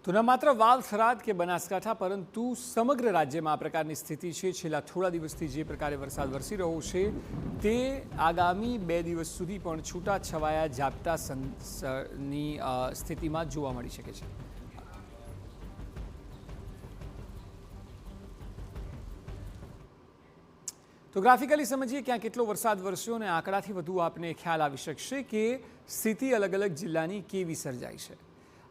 તો ન માત્ર વાવ થરાદ કે બનાસકાંઠા પરંતુ સમગ્ર રાજ્યમાં આ પ્રકારની સ્થિતિ છે। છેલ્લા થોડા દિવસથી જે પ્રકારે વરસાદ વરસી રહ્યો છે તે આગામી 2 દિવસ સુધી પણ છૂટાછવાયા ઝાપટાની સ્થિતિમાં જોવા મળી શકે છે। તો ગ્રાફિકલી સમજીએ ક્યાં કેટલો વરસાદ વરસ્યો અને આંકડાથી વધુ આપને ખ્યાલ આવી શકશે કે સ્થિતિ અલગ અલગ જિલ્લાની કેવી સર્જાઈ છે।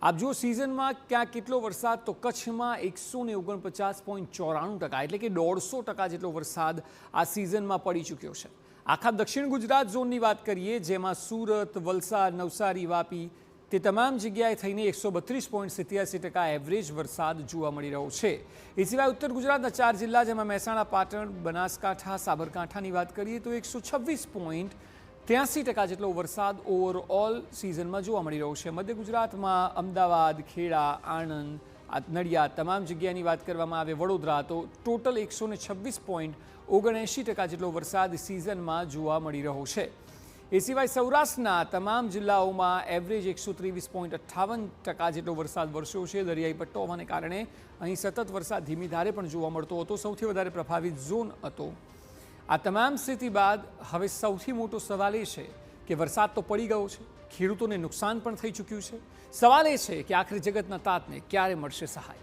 આપ જો સિઝનમાં ક્યાં કેટલો વરસાદ તો કચ્છમાં 149.94% એટલે કે 150% જેટલો વરસાદ આ સિઝનમાં પડી ચૂક્યો છે। આખા દક્ષિણ ગુજરાત ઝોનની વાત કરીએ જેમાં સુરત, વલસાડ, નવસારી, વાપી તે તમામ જગ્યાએ થઈને 132.87% એવરેજ વરસાદ જોવા મળી રહ્યો છે। એ સિવાય ઉત્તર ગુજરાતના 4 જિલ્લા જેમાં મહેસાણા, પાટણ, બનાસકાંઠા, સાબરકાંઠાની વાત કરીએ તો 126.83% જેટલો વરસાદ ઓવરઓલ સિઝનમાં જોવા મળી રહ્યો છે। મધ્ય ગુજરાતમાં અમદાવાદ, ખેડા, આણંદ, નડિયાદ તમામ જગ્યાની વાત કરવામાં આવે, વડોદરા તો ટોટલ 126.79% જેટલો વરસાદ સિઝનમાં જોવા મળી રહ્યો છે। એ સિવાય સૌરાષ્ટ્રના તમામ જિલ્લાઓમાં એવરેજ 123.58% જેટલો વરસાદ વરસ્યો છે। દરિયાઈ પટ્ટો હોવાને કારણે અહીં સતત વરસાદ ધીમી ધારે પણ જોવા મળતો હતો। સૌથી વધારે પ્રભાવિત ઝોન હતો। આ તમામ સ્થિતિ બાદ હવે સૌથી મોટો સવાલ એ છે કે વરસાદ તો પડી ગયો છે, ખેડૂતોને નુકસાન પણ થઈ ચૂક્યું છે। સવાલ એ છે કે આખરે જગતના તાતને ક્યારે મળશે સહાય।